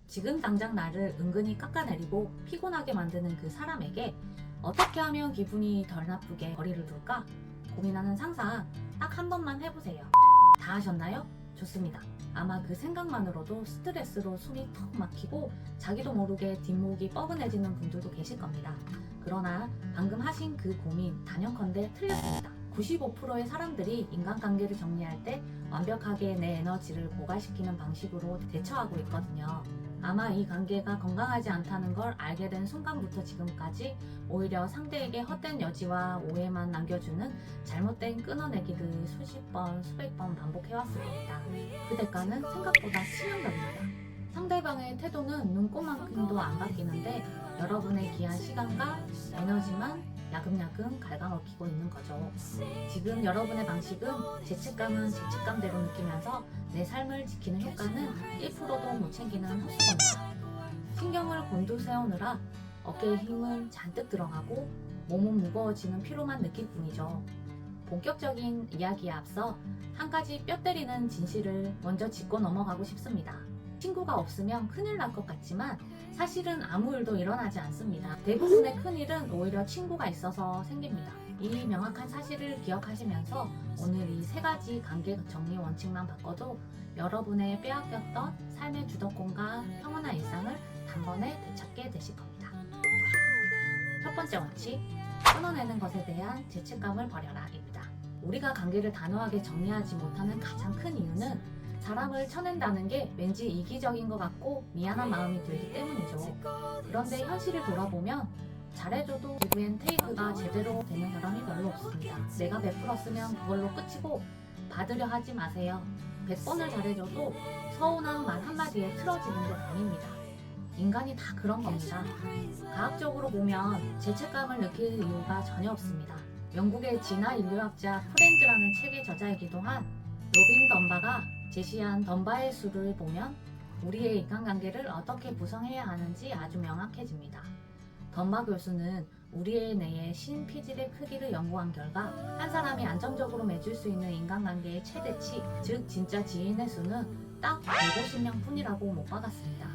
지금 당장 나를 은근히 깎아내리고 피곤하게 만드는 그 사람에게 어떻게 하면 기분이 덜 나쁘게 거리를 둘까 고민하는 상상 딱 한 번만 해보세요. 다 하셨나요? 좋습니다. 아마 그 생각만으로도 스트레스로 숨이 턱 막히고 자기도 모르게 뒷목이 뻐근해지는 분들도 계실 겁니다. 그러나 방금 하신 그 고민 단연컨대 틀렸습니다. 95%의 사람들이 인간관계를 정리할 때 완벽하게 내 에너지를 고갈시키는 방식으로 대처하고 있거든요. 아마 이 관계가 건강하지 않다는 걸 알게 된 순간부터 지금까지 오히려 상대에게 헛된 여지와 오해만 남겨주는 잘못된 끊어내기를 수십 번, 수백 번 반복해왔을 겁니다. 그 대가는 생각보다 치명적입니다. 상대방의 태도는 눈꽃만큼도 안 바뀌는데 여러분의 귀한 시간과 에너지만 야금야금 갉아먹히고 있는 거죠. 지금 여러분의 방식은 죄책감은 죄책감대로 느끼면서 내 삶을 지키는 효과는 1%도 못 챙기는 헛수고입니다. 신경을 곤두세우느라 어깨에 힘은 잔뜩 들어가고 몸은 무거워지는 피로만 느낄 뿐이죠. 본격적인 이야기에 앞서 한 가지 뼈 때리는 진실을 먼저 짚고 넘어가고 싶습니다. 친구가 없으면 큰일 날 것 같지만 사실은 아무 일도 일어나지 않습니다. 대부분의 큰일은 오히려 친구가 있어서 생깁니다. 이 명확한 사실을 기억하시면서 오늘 이 세 가지 관계 정리 원칙만 바꿔도 여러분의 빼앗겼던 삶의 주도권과 평온한 일상을 단번에 되찾게 되실 겁니다. 첫 번째 원칙, 끊어내는 것에 대한 죄책감을 버려라입니다. 우리가 관계를 단호하게 정리하지 못하는 가장 큰 이유는 사람을 쳐낸다는 게 왠지 이기적인 것 같고 미안한 마음이 들기 때문이죠. 그런데 현실을 돌아보면 잘해줘도 기브앤 테이크가 제대로 되는 사람이 별로 없습니다. 내가 베풀었으면 그걸로 끝이고 받으려 하지 마세요. 100번을 잘해줘도 서운한 말 한마디에 틀어지는 게 아닙니다. 인간이 다 그런 겁니다. 과학적으로 보면 죄책감을 느낄 이유가 전혀 없습니다. 영국의 진화 인류학자 프렌즈라는 책의 저자이기도 한 로빈 덤바가 제시한 덤바의 수를 보면 우리의 인간관계를 어떻게 구성해야 하는지 아주 명확해집니다. 덤바 교수는 우리의 뇌의 신피질의 크기를 연구한 결과 한 사람이 안정적으로 맺을 수 있는 인간관계의 최대치, 즉 진짜 지인의 수는 딱 150명 뿐이라고 못 받았습니다.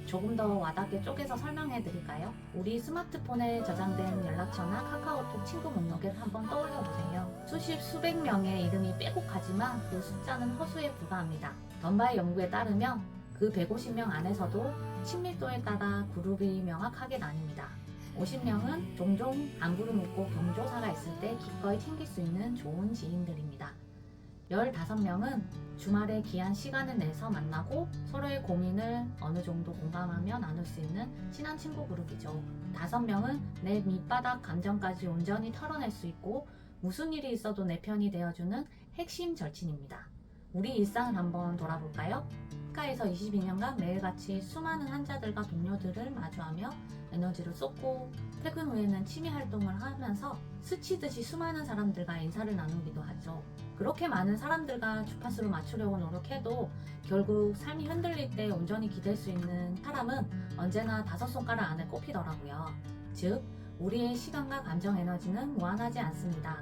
조금 더 와닿게 쪼개서 설명해 드릴까요? 우리 스마트폰에 저장된 연락처나 카카오톡 친구 목록을 한번 떠올려 보세요. 수십 수백 명의 이름이 빼곡하지만 그 숫자는 허수에 불과합니다. 덤바의 연구에 따르면 그 150명 안에서도 친밀도에 따라 그룹이 명확하게 나뉩니다. 50명은 종종 안부를 묻고 경조사가 있을 때 기꺼이 챙길 수 있는 좋은 지인들입니다. 15명은 주말에 귀한 시간을 내서 만나고 서로의 고민을 어느 정도 공감하며 나눌 수 있는 친한 친구 그룹이죠. 5명은 내 밑바닥 감정까지 온전히 털어낼 수 있고 무슨 일이 있어도 내 편이 되어주는 핵심 절친입니다. 우리 일상을 한번 돌아볼까요? 학과에서 22년간 매일같이 수많은 환자들과 동료들을 마주하며 에너지를 쏟고 퇴근 후에는 취미 활동을 하면서 스치듯이 수많은 사람들과 인사를 나누기도 하죠. 그렇게 많은 사람들과 주파수를 맞추려고 노력해도 결국 삶이 흔들릴 때 온전히 기댈 수 있는 사람은 언제나 5손가락 안에 꼽히더라고요. 즉, 우리의 시간과 감정 에너지는 무한하지 않습니다.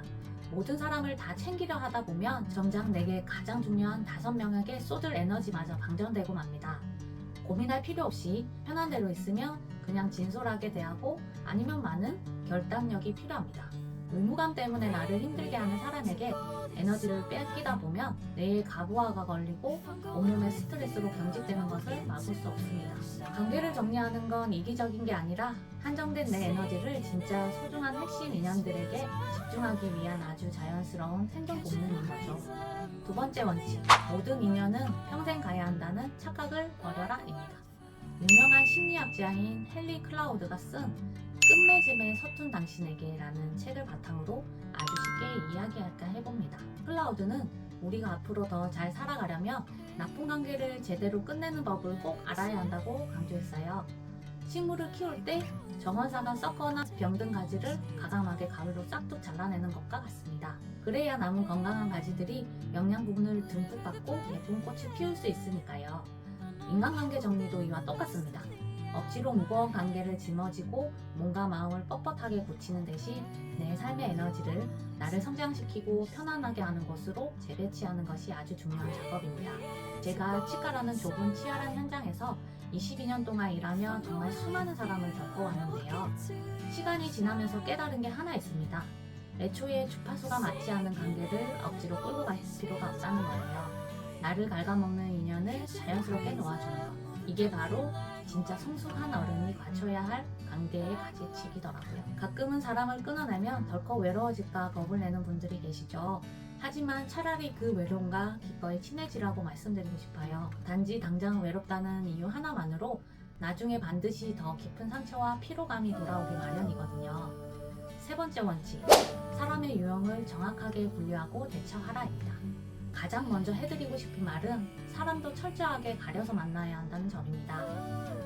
모든 사람을 다 챙기려 하다 보면 정작 내게 가장 중요한 5명에게 쏟을 에너지마저 방전되고 맙니다. 고민할 필요 없이 편한 대로 있으면 그냥 진솔하게 대하고 아니면 많은 결단력이 필요합니다. 의무감 때문에 나를 힘들게 하는 사람에게 에너지를 뺏기다 보면 뇌에 가부화가 걸리고 온몸의 스트레스로 경직되는 것을 막을 수 없습니다. 관계를 정리하는 건 이기적인 게 아니라 한정된 내 에너지를 진짜 소중한 핵심 인연들에게 집중하기 위한 아주 자연스러운 생존 본능인 거죠. 두 번째 원칙, 모든 인연은 평생 가야 한다는 착각을 버려라입니다. 유명한 심리학자인 헨리 클라우드가 쓴 끝맺음에 서툰 당신에게 라는 책을 바탕으로 아주 쉽게 이야기할까 해봅니다. 클라우드는 우리가 앞으로 더 잘 살아가려면 나쁜 관계를 제대로 끝내는 법을 꼭 알아야 한다고 강조했어요. 식물을 키울 때 정원사가 썩거나 병든 가지를 가감하게 가위로 싹둑 잘라내는 것과 같습니다. 그래야 남은 건강한 가지들이 영양 분을 듬뿍 받고 예쁜 꽃을 피울 수 있으니까요. 인간관계 정리도 이와 똑같습니다. 억지로 무거운 관계를 짊어지고 몸과 마음을 뻣뻣하게 고치는 대신 내 삶의 에너지를 나를 성장시키고 편안하게 하는 곳으로 재배치하는 것이 아주 중요한 작업입니다. 제가 치과라는 좁은 치열한 현장에서 22년 동안 일하며 정말 수많은 사람을 겪어왔는데요. 시간이 지나면서 깨달은 게 하나 있습니다. 애초에 주파수가 맞지 않는 관계를 억지로 끌고 갈 필요가 없다는 거예요. 나를 갉아먹는 인연을 자연스럽게 놓아주는 것. 이게 바로 진짜 성숙한 어른이 갖춰야 할 관계의 가지치기더라고요. 가끔은 사람을 끊어내면 덜컥 외로워질까 겁을 내는 분들이 계시죠. 하지만 차라리 그 외로움과 기꺼이 친해지라고 말씀드리고 싶어요. 단지 당장 외롭다는 이유 하나만으로 나중에 반드시 더 깊은 상처와 피로감이 돌아오기 마련이거든요. 세 번째 원칙, 사람의 유형을 정확하게 분류하고 대처하라입니다. 가장 먼저 해드리고 싶은 말은 사람도 철저하게 가려서 만나야 한다는 점입니다.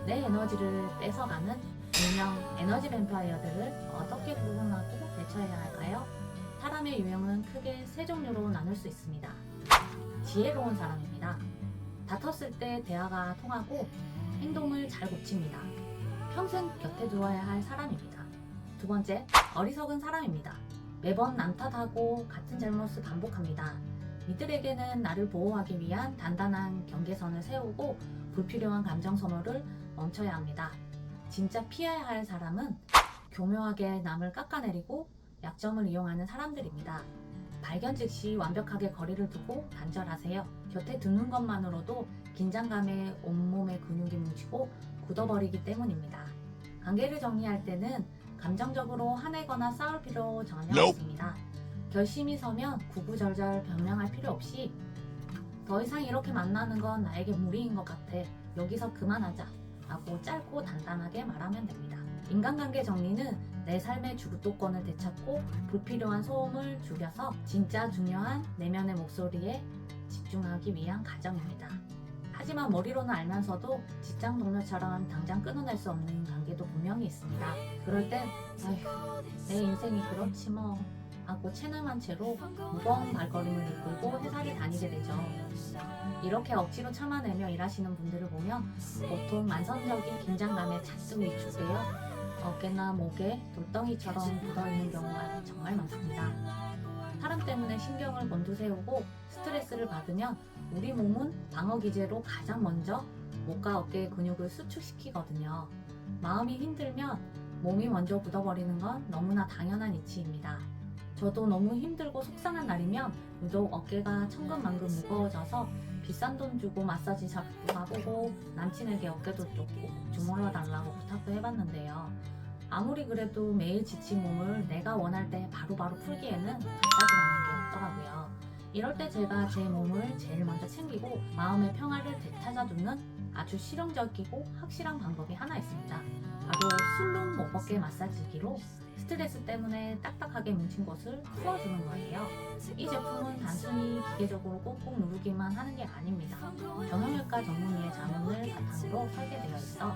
내 에너지를 뺏어가는 일명 에너지 뱀파이어들을 어떻게 구분하고 대처해야 할까요? 사람의 유형은 크게 세 종류로 나눌 수 있습니다. 지혜로운 사람입니다. 다퉜을 때 대화가 통하고 행동을 잘 고칩니다. 평생 곁에 두어야 할 사람입니다. 두 번째, 어리석은 사람입니다. 매번 남 탓하고 같은 잘못을 반복합니다. 이들에게는 나를 보호하기 위한 단단한 경계선을 세우고 불필요한 감정 소모를 멈춰야 합니다. 진짜 피해야 할 사람은 교묘하게 남을 깎아내리고 약점을 이용하는 사람들입니다. 발견 즉시 완벽하게 거리를 두고 단절하세요. 곁에 두는 것만으로도 긴장감에 온몸의 근육이 뭉치고 굳어버리기 때문입니다. 관계를 정리할 때는 감정적으로 화내거나 싸울 필요 전혀 없습니다. 결심이 서면 구구절절 변명할 필요 없이 더 이상 이렇게 만나는 건 나에게 무리인 것 같아. 여기서 그만하자 라고 짧고 단단하게 말하면 됩니다. 인간관계 정리는 내 삶의 주도권을 되찾고 불필요한 소음을 줄여서 진짜 중요한 내면의 목소리에 집중하기 위한 과정입니다. 하지만 머리로는 알면서도 직장 동료처럼 당장 끊어낼 수 없는 관계도 분명히 있습니다. 그럴 땐 아휴, 내 인생이 그렇지 뭐 하고 채널만 채로 무거운 발걸음을 이끌고 회사를 다니게 되죠. 이렇게 억지로 참아내며 일하시는 분들을 보면 보통 만성적인 긴장감에 잔뜩 위축되어 어깨나 목에 돌덩이처럼 묻어있는 경우가 정말 많습니다. 사람 때문에 신경을 곤두세우고 스트레스를 받으면 우리 몸은 방어기제로 가장 먼저 목과 어깨의 근육을 수축시키거든요. 마음이 힘들면 몸이 먼저 굳어버리는 건 너무나 당연한 이치입니다. 저도 너무 힘들고 속상한 날이면 유독 어깨가 천근만근 무거워져서 비싼 돈 주고 마사지 샵도 가보고 남친에게 어깨도 쫓고 주물러 달라고 부탁도 해봤는데요. 아무리 그래도 매일 지친 몸을 내가 원할 때 바로바로 풀기에는 마사지라는 게 없더라고요. 이럴 때 제가 제 몸을 제일 먼저 챙기고 마음의 평화를 되찾아두는 아주 실용적이고 확실한 방법이 하나 있습니다. 바로 술룸 목어깨 마사지기로 스트레스 때문에 딱딱하게 뭉친 곳을 풀어주는 거예요. 이 제품은 단순히 기계적으로 꾹꾹 누르기만 하는 게 아닙니다. 정형외과 전문의의 자문을 바탕으로 설계되어 있어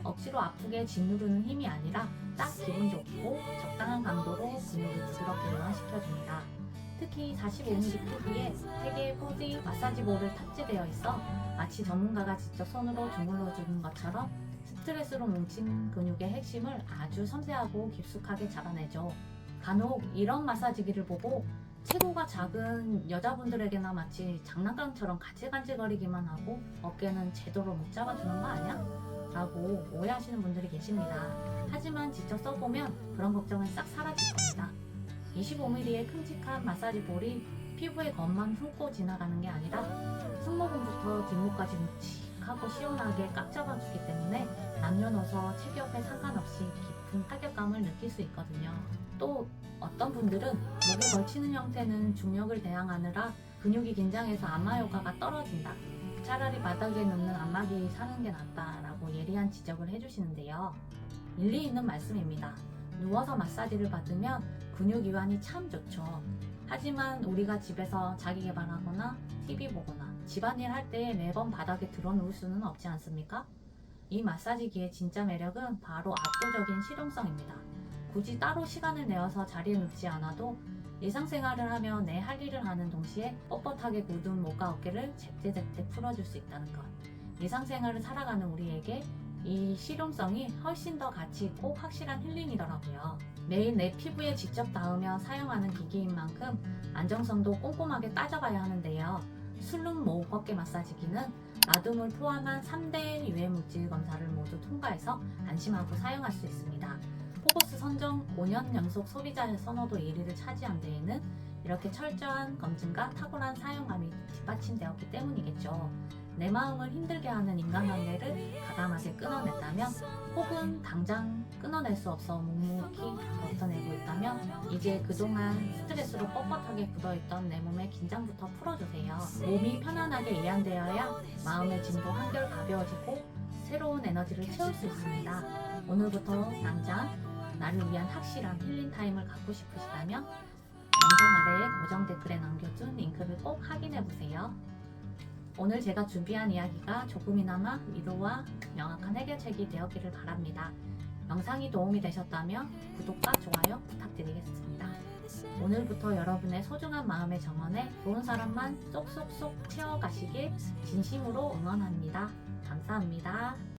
억지로 아프게 짓누르는 힘이 아니라 딱 기분 좋고 적당한 강도로 근육을 부드럽게 이완시켜줍니다. 특히 45mm 크기의 3개의 4D 마사지 볼을 탑재되어 있어 마치 전문가가 직접 손으로 주물러주는 것처럼 스트레스로 뭉친 근육의 핵심을 아주 섬세하고 깊숙하게 잡아내죠. 간혹 이런 마사지기를 보고 체구가 작은 여자분들에게나 마치 장난감처럼 간질간질거리기만 하고 어깨는 제대로 못 잡아주는 거 아니야? 라고 오해하시는 분들이 계십니다. 하지만 직접 써보면 그런 걱정은 싹 사라질 겁니다. 25mm의 큼직한 마사지 볼이 피부의 겉만 훑고 지나가는 게 아니라 승모근부터 뒷목까지 묵직하고 시원하게 꽉 잡아주기 때문에 남녀노소 체격에 상관없이 깊은 타격감을 느낄 수 있거든요. 또 어떤 분들은 목에 걸치는 형태는 중력을 대항하느라 근육이 긴장해서 안마 효과가 떨어진다. 차라리 바닥에 눕는 안마기 사는 게 낫다라고 예리한 지적을 해주시는데요. 일리 있는 말씀입니다. 누워서 마사지를 받으면 근육 이완이 참 좋죠. 하지만 우리가 집에서 자기 개발하거나 TV 보거나 집안일 할 때 매번 바닥에 드러 누울 수는 없지 않습니까? 이 마사지기의 진짜 매력은 바로 압도적인 실용성입니다. 굳이 따로 시간을 내어서 자리에 눕지 않아도 일상생활을 하며 내 할 일을 하는 동시에 뻣뻣하게 굳은 목과 어깨를 제때제때 풀어줄 수 있다는 것. 일상생활을 살아가는 우리에게 이 실용성이 훨씬 더 가치 있고 확실한 힐링이더라고요. 매일 내 피부에 직접 닿으며 사용하는 기기인 만큼 안정성도 꼼꼼하게 따져봐야 하는데요. 술룸 목 어깨 마사지기는 나둠을 포함한 3대 유해물질 검사를 모두 통과해서 안심하고 사용할 수 있습니다. 포보스 선정 5년 연속 소비자 선호도 1위를 차지한 데에는 이렇게 철저한 검증과 탁월한 사용감이 뒷받침되었기 때문이겠죠. 내 마음을 힘들게 하는 인간관계를 가감하게 끊어냈다면, 혹은 당장 끊어낼 수 없어 묵묵히 버텨내고 있다면, 이제 그동안 스트레스로 뻣뻣하게 굳어있던 내 몸의 긴장부터 풀어주세요. 몸이 편안하게 이완되어야 마음의 짐도 한결 가벼워지고 새로운 에너지를 채울 수 있습니다. 오늘부터 당장 나를 위한 확실한 힐링 타임을 갖고 싶으시다면 영상 아래에 고정 댓글에 남겨둔 링크를 꼭 확인해보세요. 오늘 제가 준비한 이야기가 조금이나마 위로와 명확한 해결책이 되었기를 바랍니다. 영상이 도움이 되셨다면 구독과 좋아요 부탁드리겠습니다. 오늘부터 여러분의 소중한 마음의 정원에 좋은 사람만 쏙쏙쏙 채워가시길 진심으로 응원합니다. 감사합니다.